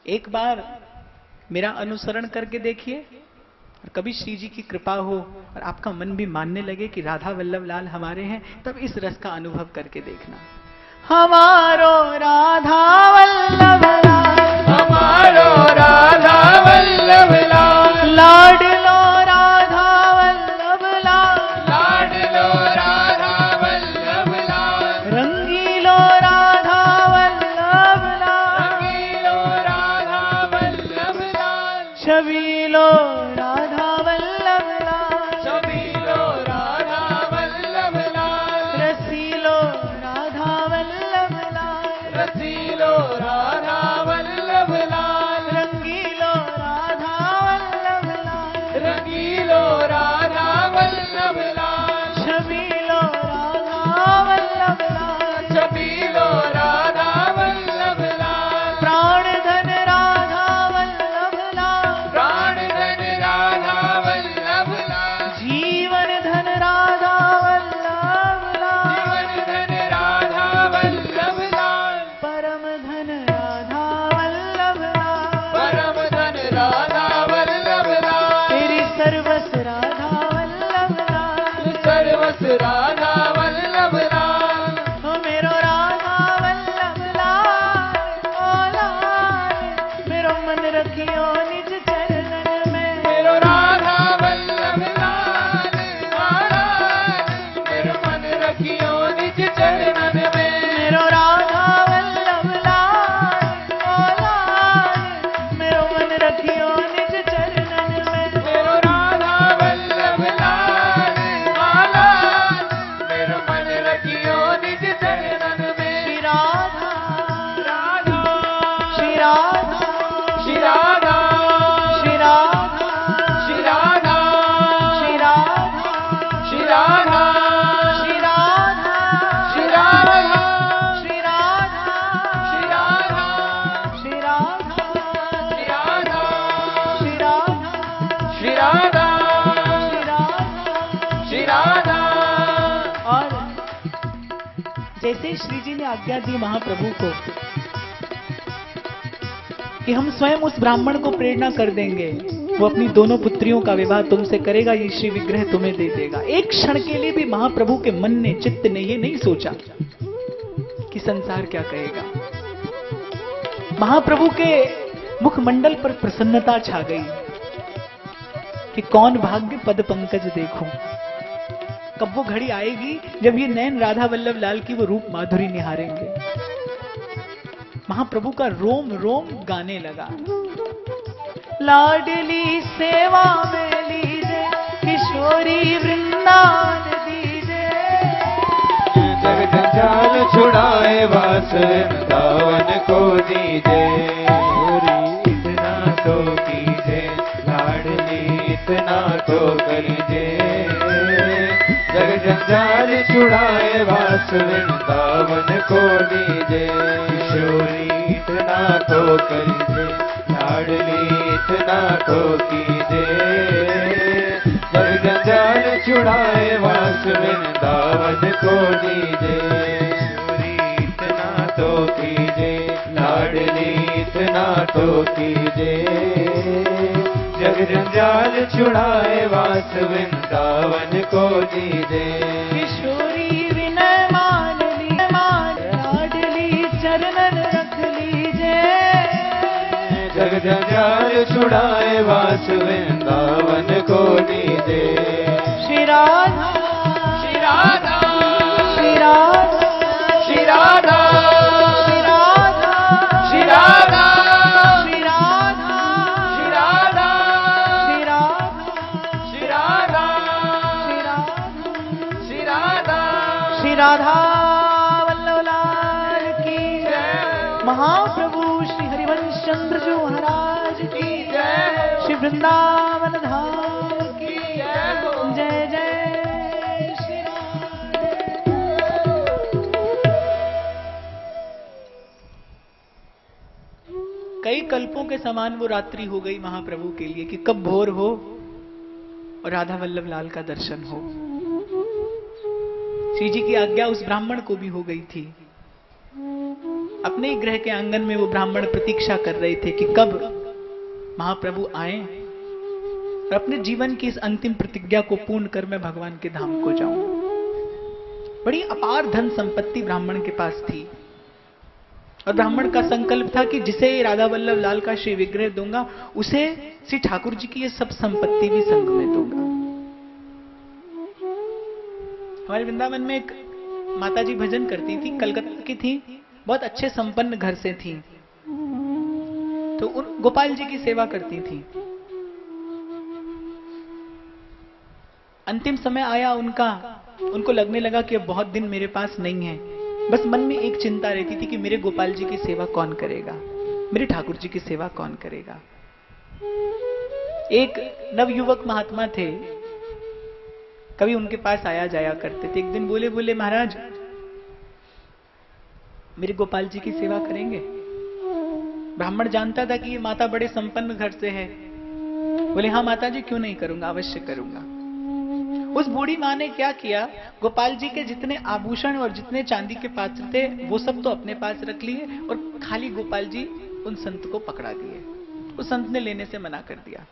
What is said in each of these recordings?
एक बार मेरा अनुसरण करके देखिए, और कभी श्री जी की कृपा हो और आपका मन भी मानने लगे कि राधा वल्लभ लाल हमारे हैं, तब इस रस का अनुभव करके देखना। हमारो राधा वल्लभ लाल, हमारो राधा वल्लभ लाल, लाडलो राधा वल्लभ लाल, लाडलो राधा वल्लभ लाल, रंगीलो राधा वल्लभ लाल, रंगीलो राधा वल्लभ लाल, छबीलो राधा वल्लभ लाल, छबीलो राधा वल्लभ लाल, रसीलो राधा वल्लभ लाल, रसीलो राधा वल्लभ लाल, रंगीलो राधा वल्लभ लाल, रंगीलो राधा वल्लभ लाल, छबीलो राधा वल्लभ लाल, छबीलो राधा वल्लभ लाल, प्राण धन राधा वल्लभ लाल, प्राण धन राधा वल्लभ लाल, जीवन धन राधा वल्लभ लाल, जीवन धन राधा वल्लभ लाल, परम धन राधा वल्लभ लाल, परम धन राधा वल्लभ लाल, तेरी सर्वस राधा वल्लभ लाल, सर्वस राधा वल्लभ लाल, ओ मेरो राधा वल्लभ लाल, ओ लाल, मेरो मन रखियो निज चरणन में, मेरो राधा वल्लभ लाल, महाराज मेरो मन रखियो निज चरणन में, मेरो राधा वल्लभ लाल, ओ लाल, मेरो मन रखियो निज चरणन में, मेरो राधा वल्लभ लाल, महाराज मेरो मन रखियो निज चरणन में, श्री राधा, राधा श्री राधा, श्री राधा श्री राधा, श्री राधा श्री राधा, श्री राधा श्री राधा, श्री राधा श्री राधा, श्री राधा श्री राधा, श्री राधा श्री राधा, श्री राधा श्री राधा। और जैसे श्री जी ने आज्ञा दी महाप्रभु को कि हम स्वयं उस ब्राह्मण को प्रेरणा कर देंगे, वो अपनी दोनों पुत्रियों का विवाह तुमसे करेगा, ये श्री विग्रह तुम्हें दे देगा। एक क्षण के लिए भी महाप्रभु के मन ने, चित्त ने ये नहीं सोचा कि संसार क्या कहेगा। महाप्रभु के मुखमंडल पर प्रसन्नता छा गई कि कौन भाग्य पद पंकज देखूं। कब वो घड़ी आएगी जब ये नैन राधा वल्लभ लाल की वो रूप माधुरी निहारेंगे। महाप्रभु का रोम रोम गाने लगा। लाडली सेवा में लीजे, किशोरी वृंदावन दीजे, जग जंजाल छुड़ाए वास वृंदावन को दीजे, इतना तो कीजे लाडली इतना तो करीजे, जग जंजाल छुड़ाए वास वृंदावन को दीजे, किशोरी इतना तो करीजे लाडली इतना तो कीजे, जग जंजाल छुड़ाए वास वृंदावन को दीजे, किशोरी इतना तो कीजे लाडली इतना तो कीजे, जग जंजाल छुड़ाए वास वृंदावन को दीजे, किशोरी विनय मान ली, मान लाडली चरणन रख लीजे, जग जंजाल छुड़ाए वास वृंदावन को दीजे, श्री राधा, श्री राधा श्री राधा, श्री राधा श्री राधा, श्री राधा श्री राधा, श्री राधा श्री राधा, श्री राधा श्री राधा, श्री राधा श्री राधा वल्लभ लाल की जय। महाप्रभु श्री हरिवंश चंद्र जी महाराज की जय। श्री वृंदावन धाम की जय हो। जय जय श्री राधे। कई कल्पों के समान वो रात्रि हो गई महाप्रभु के लिए कि कब भोर हो और राधा वल्लभ लाल का दर्शन हो। श्री जी की आज्ञा उस ब्राह्मण को भी हो गई थी। अपने ही गृह के आंगन में वो ब्राह्मण प्रतीक्षा कर रहे थे कि कब महाप्रभु आए और अपने जीवन की इस अंतिम प्रतिज्ञा को पूर्ण कर मैं भगवान के धाम को जाऊं। बड़ी अपार धन संपत्ति ब्राह्मण के पास थी और ब्राह्मण का संकल्प था कि जिसे राधा वल्लभ लाल का श्री विग्रह दूंगा उसे श्री ठाकुर जी की ये सब संपत्ति भी संग में दूंगा। हमारे वृंदावन में एक माताजी भजन करती थी, कलकत्ता की थी, बहुत अच्छे संपन्न घर से थी, तो उन गोपाल जी की सेवा करती थी। अंतिम समय आया उनका, उनको लगने लगा कि अब बहुत दिन मेरे पास नहीं है। बस मन में एक चिंता रहती थी कि मेरे गोपाल जी की सेवा कौन करेगा, मेरे ठाकुर जी की सेवा कौन करेगा। एक नवयुवक महात्मा थे, कभी उनके पास आया जाया करते थे। एक दिन बोले महाराज मेरे गोपाल जी की सेवा करेंगे। ब्राह्मण जानता था कि ये माता बड़े संपन्न घर से है। बोले हाँ माता जी, क्यों नहीं करूंगा, अवश्य करूंगा। उस बूढ़ी मां ने क्या किया, गोपाल जी के जितने आभूषण और जितने चांदी के पात्र थे वो सब तो अपने पास रख लिए और खाली गोपाल जी उन संत को पकड़ा दिए। उस संत ने लेने से मना कर दिया।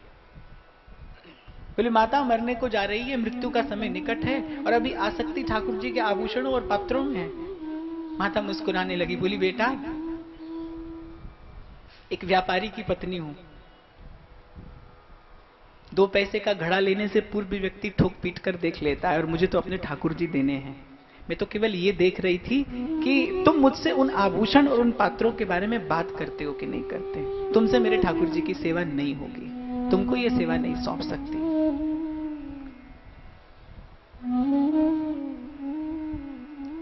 बोले माता मरने को जा रही है, मृत्यु का समय निकट है और अभी आसक्ति ठाकुर जी के आभूषणों और पात्रों में है। माता मुस्कुराने लगी, बोली बेटा एक व्यापारी की पत्नी हूं, 2 पैसे का घड़ा लेने से पूर्व भी व्यक्ति ठोक पीट कर देख लेता है और मुझे तो अपने ठाकुर जी देने हैं। मैं तो केवल ये देख रही थी कि तुम मुझसे उन आभूषण और उन पात्रों के बारे में बात करते हो कि नहीं करते। तुमसे मेरे ठाकुर जी की सेवा नहीं होगी, तुमको ये सेवा नहीं सौंप सकती।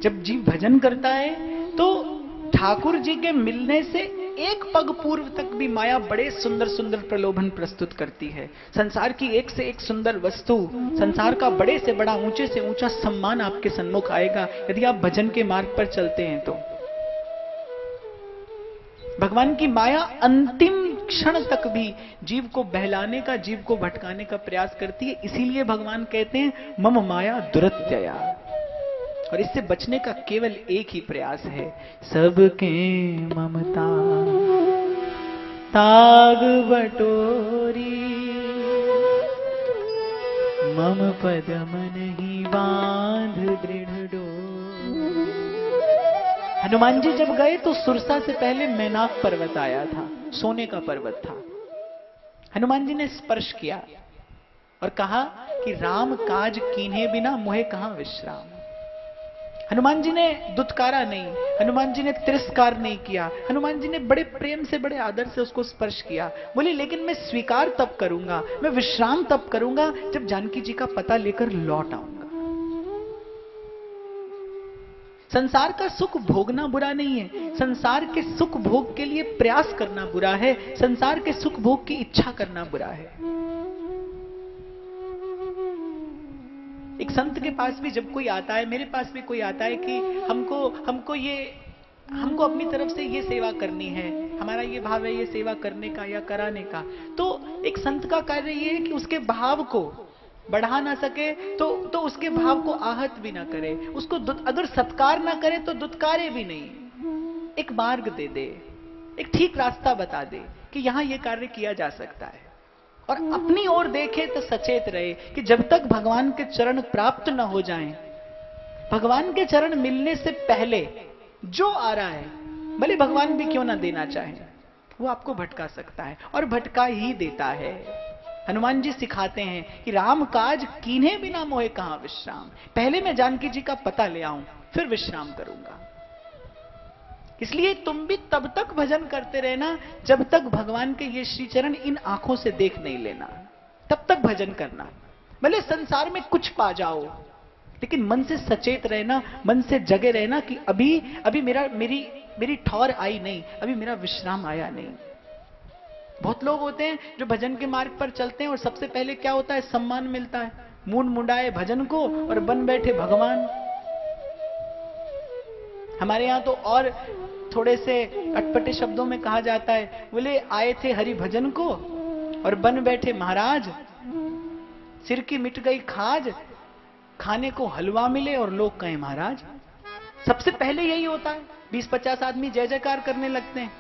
जब जीव भजन करता है तो ठाकुर जी के मिलने से एक पग पूर्व तक भी माया बड़े सुंदर सुंदर प्रलोभन प्रस्तुत करती है। संसार की एक से एक सुंदर वस्तु, संसार का बड़े से बड़ा ऊंचे से ऊंचा सम्मान आपके सन्मुख आएगा यदि आप भजन के मार्ग पर चलते हैं तो। भगवान की माया अंतिम क्षण तक भी जीव को बहलाने का, जीव को भटकाने का प्रयास करती है। इसीलिए भगवान कहते हैं मम माया दुरत्यया, और इससे बचने का केवल एक ही प्रयास है, सबके ममता ताग बटोरी, मम पद मन ही बांध दृढ़ डोर। हनुमान जी जब गए तो सुरसा से पहले मैनाक पर्वत आया था, सोने का पर्वत था। हनुमान जी ने स्पर्श किया और कहा कि राम काज कीन्हे बिना मोहे कहां विश्राम। हनुमान जी ने दुत्कारा नहीं, हनुमान जी ने तिरस्कार नहीं किया, हनुमान जी ने बड़े प्रेम से, बड़े आदर से उसको स्पर्श किया। बोले लेकिन मैं स्वीकार तब करूंगा, मैं विश्राम तब करूंगा जब जानकी जी का पता लेकर लौट आऊंगा। संसार का सुख भोगना बुरा नहीं है, संसार के सुख भोग के लिए प्रयास करना बुरा है, संसार के सुख भोग की इच्छा करना बुरा है। एक संत के पास भी जब कोई आता है, मेरे पास भी कोई आता है कि हमको अपनी तरफ से ये सेवा करनी है, हमारा ये भाव है ये सेवा करने का या कराने का, तो एक संत का कार्य ये है कि उसके भाव को बढ़ा ना सके तो उसके भाव को आहत भी ना करे, उसको अगर सत्कार ना करे तो दुत्कारे भी नहीं, एक मार्ग दे दे, एक ठीक रास्ता बता दे कि यहां यह कार्य किया जा सकता है। और अपनी ओर देखे तो सचेत रहे कि जब तक भगवान के चरण प्राप्त न हो जाएं, भगवान के चरण मिलने से पहले जो आ रहा है, भले भगवान भी क्यों ना देना चाहे, वो आपको भटका सकता है और भटका ही देता है। हनुमान जी सिखाते हैं कि राम काज कीन्हे बिना मोहे कहां विश्राम। पहले मैं जानकी जी का पता ले आऊं, फिर विश्राम करूंगा। इसलिए तुम भी तब तक भजन करते रहना जब तक भगवान के ये श्री चरण इन आंखों से देख नहीं लेना, तब तक भजन करना। भले संसार में कुछ पा जाओ, लेकिन मन से सचेत रहना, मन से जगे रहना कि अभी मेरी ठौर आई नहीं, अभी मेरा विश्राम आया नहीं। बहुत लोग होते हैं जो भजन के मार्ग पर चलते हैं और सबसे पहले क्या होता है, सम्मान मिलता है, मूंड मुंडाए भजन को और बन बैठे भगवान। हमारे यहां तो और थोड़े से अटपटे शब्दों में कहा जाता है, बोले आए थे हरि भजन को और बन बैठे महाराज, सिर की मिट गई खाज, खाने को हलवा मिले और लोग कहें महाराज। सबसे पहले यही होता है, 20-50 आदमी जय जयकार करने लगते हैं।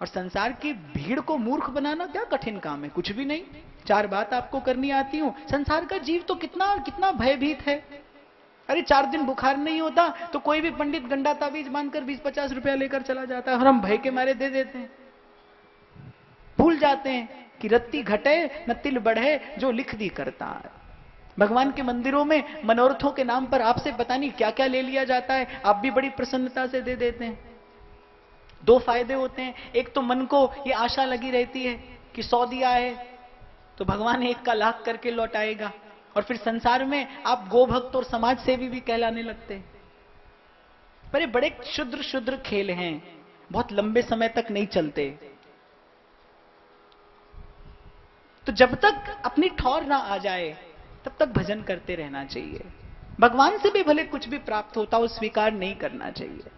और संसार की भीड़ को मूर्ख बनाना क्या कठिन काम है, कुछ भी नहीं। 4 बात आपको करनी आती हो। संसार का जीव तो कितना कितना भयभीत है। अरे 4 दिन बुखार नहीं होता तो कोई भी पंडित गंडा ताबीज बांधकर 20-50 रुपया लेकर चला जाता है और हम भय के मारे दे देते हैं। भूल जाते हैं कि रत्ती घटे न तिल बढ़े, जो लिख दी करता है। भगवान के मंदिरों में मनोरथों के नाम पर आपसे पता नहीं क्या क्या ले लिया जाता है, आप भी बड़ी प्रसन्नता से दे देते हैं। 2 फायदे होते हैं, एक तो मन को ये आशा लगी रहती है कि 100 दिया है तो भगवान 1 का लाख करके लौटाएगा, और फिर संसार में आप गोभक्त और समाज सेवी भी कहलाने लगते हैं। पर ये बड़े क्षुद्र क्षुद्र खेल हैं, बहुत लंबे समय तक नहीं चलते। तो जब तक अपनी ठौर ना आ जाए तब तक भजन करते रहना चाहिए। भगवान से भी भले कुछ भी प्राप्त होता हो स्वीकार नहीं करना चाहिए।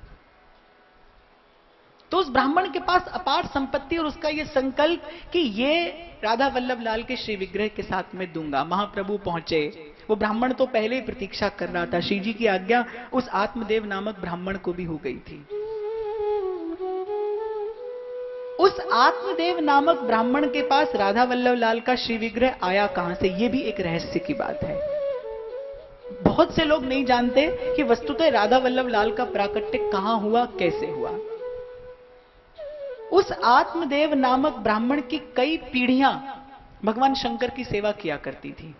तो उस ब्राह्मण के पास अपार संपत्ति और उसका यह संकल्प कि ये राधा वल्लभ लाल के श्री विग्रह के साथ में दूंगा। महाप्रभु पहुंचे, वो ब्राह्मण तो पहले ही प्रतीक्षा कर रहा था। श्री जी की आज्ञा उस आत्मदेव नामक ब्राह्मण को भी हो गई थी। उस आत्मदेव नामक ब्राह्मण के पास राधा वल्लभ लाल का श्री विग्रह आया कहां से, यह भी एक रहस्य की बात है। बहुत से लोग नहीं जानते कि वस्तुतः राधा वल्लभ लाल का प्राकट्य कहां हुआ, कैसे हुआ। उस आत्मदेव नामक ब्राह्मण की कई पीढ़ियां भगवान शंकर की सेवा किया करती थी।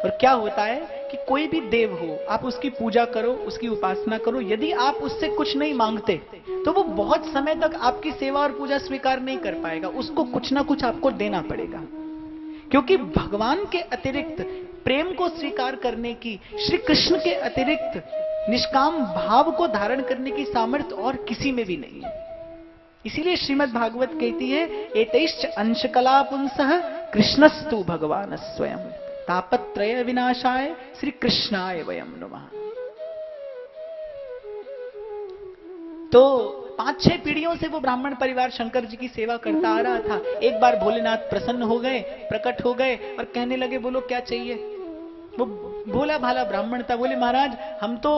और क्या होता है कि कोई भी देव हो, आप उसकी पूजा करो, उसकी उपासना करो, यदि आप उससे कुछ नहीं मांगते तो वो बहुत समय तक आपकी सेवा और पूजा स्वीकार नहीं कर पाएगा। उसको कुछ ना कुछ आपको देना पड़ेगा, क्योंकि भगवान के अतिरिक्त प्रेम को स्वीकार करने की, श्री कृष्ण के अतिरिक्त निष्काम भाव को धारण करने की सामर्थ्य और किसी में भी नहीं है। इसीलिए श्रीमद् भागवत कहती है, एतैश्च अंशकला पुंसः कृष्णस्तु भगवान स्वयं तापत्रय विनाशाय श्री कृष्णाय वयम नमः। तो 5-6 पीढ़ियों से वो ब्राह्मण परिवार शंकर जी की सेवा करता आ रहा था। एक बार भोलेनाथ प्रसन्न हो गए, प्रकट हो गए और कहने लगे, बोलो क्या चाहिए। वो भोला भाला ब्राह्मण था, बोले महाराज हम तो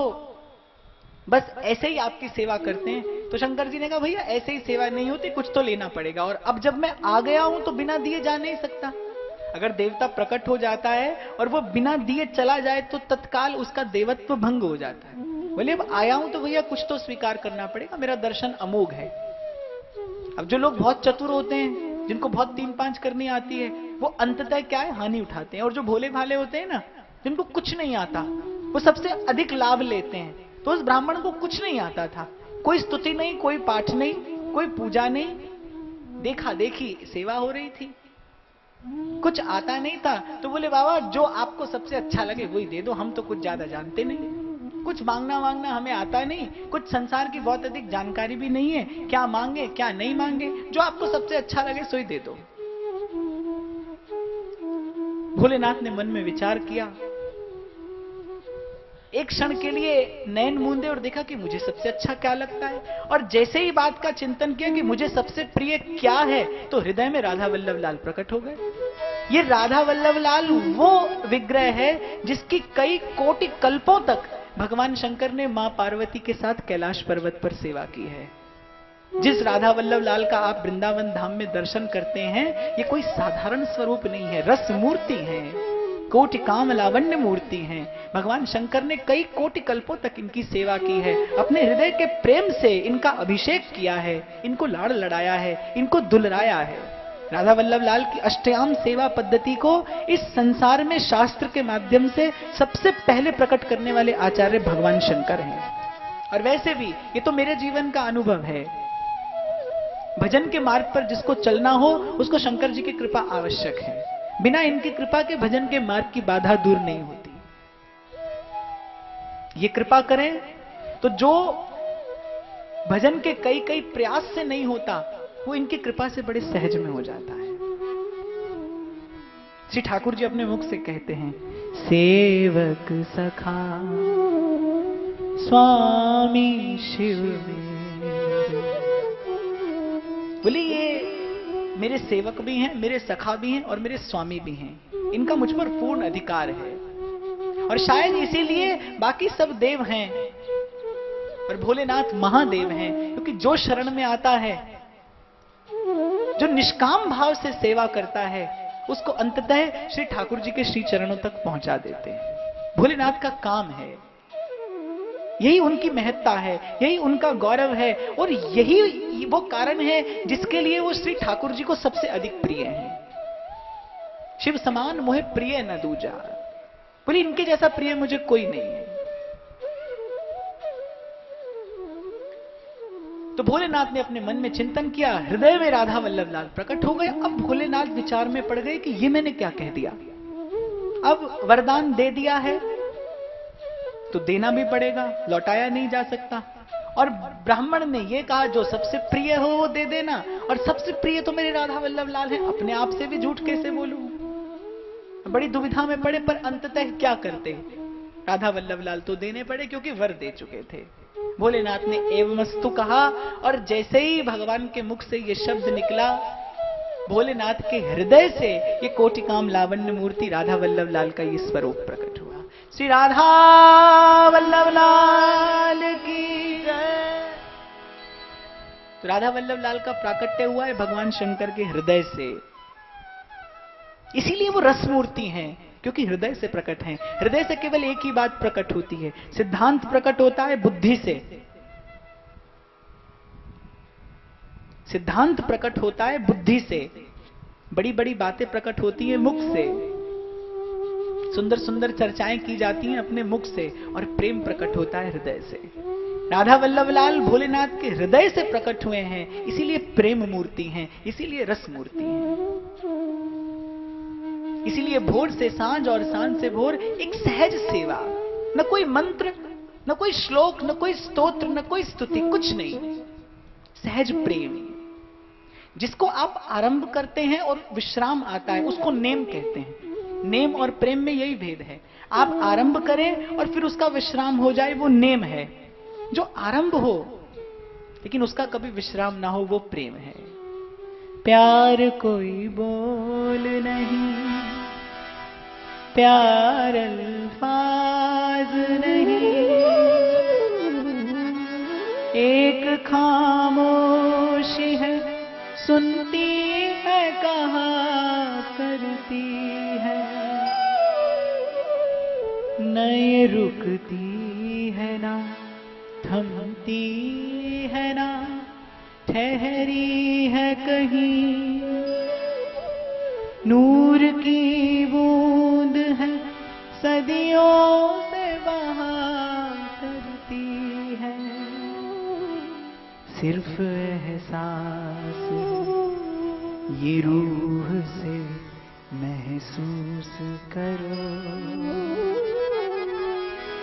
बस ऐसे ही आपकी सेवा करते हैं। तो शंकर जी ने कहा, भैया ऐसे ही सेवा नहीं होती, कुछ तो लेना पड़ेगा, और अब जब मैं आ गया हूं तो बिना दिए जा नहीं सकता। अगर देवता प्रकट हो जाता है और वो बिना दिए चला जाए तो तत्काल उसका देवत्व भंग हो जाता है। बोले अब आया हूं तो भैया कुछ तो स्वीकार करना पड़ेगा, मेरा दर्शन अमोघ है। अब जो लोग बहुत चतुर होते हैं, जिनको बहुत 3-5 करनी आती है, वो अंततः क्या है, हानि उठाते हैं। और जो भोले भाले होते हैं ना, जिनको कुछ नहीं आता, वो सबसे अधिक लाभ लेते हैं। तो उस ब्राह्मण को कुछ नहीं आता था, कोई स्तुति नहीं, कोई पाठ नहीं, कोई पूजा नहीं, देखा देखी सेवा हो रही थी, कुछ आता नहीं था। तो बोले बाबा जो आपको सबसे अच्छा लगे वही दे दो, हम तो कुछ ज्यादा जानते नहीं, कुछ मांगना वांगना हमें आता नहीं, कुछ संसार की बहुत अधिक जानकारी भी नहीं है, क्या मांगे क्या नहीं मांगे, जो आपको सबसे अच्छा लगे सो ही दे दो। भोलेनाथ ने मन में विचार किया, एक क्षण के लिए नैन मूंदे और देखा कि मुझे सबसे अच्छा क्या लगता है। और जैसे ही बात का चिंतन किया कि मुझे सबसे प्रिय क्या है, तो हृदय में राधा वल्लभ लाल प्रकट हो गए। ये राधा वल्लभ लाल वो विग्रह है जिसकी कई कोटि कल्पों तक भगवान शंकर ने मां पार्वती के साथ कैलाश पर्वत पर सेवा की है। जिस राधा वल्लभ लाल का आप वृंदावन धाम में दर्शन करते हैं, ये कोई साधारण स्वरूप नहीं है, रस मूर्ति है, कोटि काम लावण्य मूर्ति है। भगवान शंकर ने कई कोटि कल्पों तक इनकी सेवा की है, अपने हृदय के प्रेम से इनका अभिषेक किया है, इनको लाड़ लड़ाया है, इनको दुलराया है। राधा वल्लभ लाल की अष्टयाम सेवा पद्धति को इस संसार में शास्त्र के माध्यम से सबसे पहले प्रकट करने वाले आचार्य भगवान शंकर हैं। और वैसे भी ये तो मेरे जीवन का अनुभव है, भजन के मार्ग पर जिसको चलना हो उसको शंकर जी की कृपा आवश्यक है। बिना इनकी कृपा के भजन के मार्ग की बाधा दूर नहीं होती। ये कृपा करें तो जो भजन के कई कई प्रयास से नहीं होता, वो इनकी कृपा से बड़े सहज में हो जाता है। श्री ठाकुर जी अपने मुख से कहते हैं, सेवक सखा स्वामी शिव मेरे। बोले ये मेरे सेवक भी हैं, मेरे सखा भी हैं और मेरे स्वामी भी हैं, इनका मुझ पर पूर्ण अधिकार है। और शायद इसीलिए बाकी सब देव हैं और भोलेनाथ महादेव हैं, क्योंकि जो शरण में आता है, जो निष्काम भाव से सेवा करता है, उसको अंततः श्री ठाकुर जी के श्री चरणों तक पहुंचा देते हैं। भोलेनाथ का काम है, यही उनकी महत्ता है, यही उनका गौरव है, और यही वो कारण है जिसके लिए वो श्री ठाकुर जी को सबसे अधिक प्रिय हैं। शिव समान मोहे प्रिय न दूजा, बोले इनके जैसा प्रिय मुझे कोई नहीं है। तो भोलेनाथ ने अपने मन में चिंतन किया, हृदय में राधा वल्लभ लाल प्रकट हो गए। अब भोलेनाथ विचार में पड़ गए कि ये मैंने क्या कह दिया, अब वरदान दे दिया है तो देना भी पड़ेगा, लौटाया नहीं जा सकता। और ब्राह्मण ने ये कहा जो सबसे प्रिय हो वो दे देना, और सबसे प्रिय तो मेरे राधा वल्लभ लाल है, अपने आप से भी झूठ कैसे बोलूं। बड़ी दुविधा में पड़े, पर अंततः क्या करते, राधा वल्लभ लाल तो देने पड़े क्योंकि वर दे चुके थे। भोलेनाथ ने एवमस्तु कहा, और जैसे ही भगवान के मुख से ये शब्द निकला, भोलेनाथ के हृदय से ये कोटिकाम लावण्य मूर्ति राधा वल्लभ लाल का ये स्वरूप प्रकट हुआ। श्री राधा वल्लभ लाल की जय। तो राधा वल्लभ लाल का प्राकट्य हुआ है भगवान शंकर के हृदय से, इसीलिए वो रस मूर्ति हैं, क्योंकि हृदय से प्रकट हैं। हृदय से केवल एक ही बात प्रकट होती है, सिद्धांत प्रकट होता है बुद्धि से, सिद्धांत प्रकट होता है बुद्धि से, बड़ी बड़ी बातें प्रकट होती है मुख से, सुंदर सुंदर चर्चाएं की जाती हैं अपने मुख से, और प्रेम प्रकट होता है हृदय से। राधा वल्लभ लाल भोलेनाथ के हृदय से प्रकट हुए हैं, इसीलिए प्रेम मूर्ति हैं, इसीलिए रस मूर्ति हैं। इसीलिए भोर से सांझ और सांझ से भोर एक सहज सेवा, न कोई मंत्र, न कोई श्लोक, न कोई स्तोत्र, न कोई स्तुति, कुछ नहीं, सहज प्रेम। जिसको आप आरंभ करते हैं और विश्राम आता है, उसको नेम कहते हैं। नेम और प्रेम में यही भेद है। आप आरंभ करें और फिर उसका विश्राम हो जाए, वो नेम है। जो आरंभ हो लेकिन उसका कभी विश्राम ना हो, वो प्रेम है। प्यार कोई बोल नहीं, प्यार अल्फाज नहीं, एक खामोशी है सुनती है कहा करती है, नए रुकती है ना थमती है ना ठहरी है कहीं, नूर की बूंद है सदियों से बहा करती है, सिर्फ एहसास ये रूह से महसूस करो,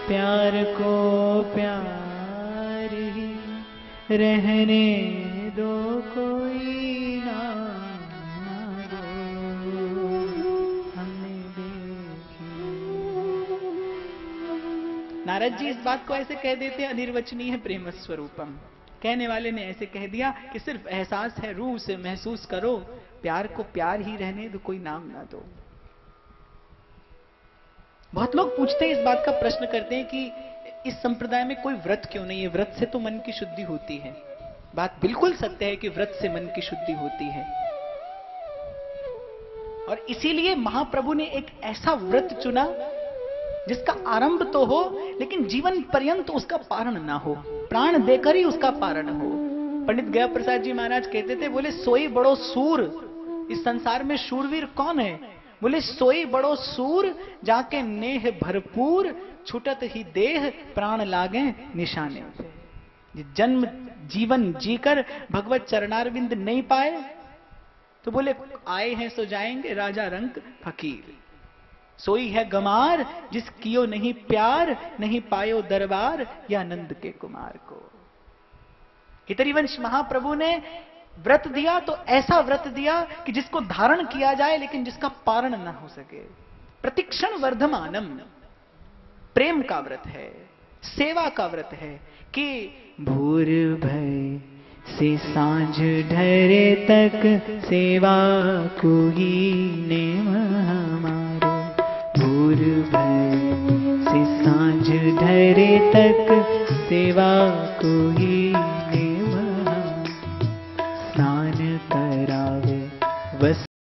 प्यार को प्यार ही रहने दो, कोई ना दो हमने देखी। नारद जी इस बात को ऐसे कह देते हैं, अनिर्वचनीय प्रेम स्वरूपम। कहने वाले ने ऐसे कह दिया कि सिर्फ एहसास है, रूह से महसूस करो, प्यार को प्यार ही रहने दो, कोई नाम ना दो। बहुत लोग पूछते हैं, इस बात का प्रश्न करते हैं कि इस संप्रदाय में कोई व्रत क्यों नहीं है, व्रत से तो मन की शुद्धि होती है। बात बिल्कुल सत्य है कि व्रत से मन की शुद्धि होती है, और इसीलिए महाप्रभु ने एक ऐसा व्रत चुना जिसका आरंभ तो हो लेकिन जीवन पर्यंत उसका पारण ना हो, प्राण देकर ही उसका पारण हो। पंडित गया प्रसाद जी महाराज कहते थे, बोले सोई बड़ो सूर, इस संसार में शूरवीर कौन है? बोले सोई बड़ो सूर जाके नेह भरपूर, छुटत ही देह प्राण लागे निशाने। जन्म जीवन जीकर भगवत चरणारविंद नहीं पाए तो बोले आए हैं सो जाएंगे राजा रंक फकीर। सोई है गमार जिस कियो नहीं प्यार, नहीं पायो दरबार या नंद के कुमार को। हितरिवंश महाप्रभु ने व्रत दिया तो ऐसा व्रत दिया कि जिसको धारण किया जाए लेकिन जिसका पारण ना हो सके। प्रतिक्षण वर्धमानम प्रेम का व्रत है, सेवा का व्रत है कि भोर भय से सांझ ढरे तक सेवा को ही नेम हमारो। भोर भय से सांझ ढरे तक सेवा कोई ने महा स्नान करावे वस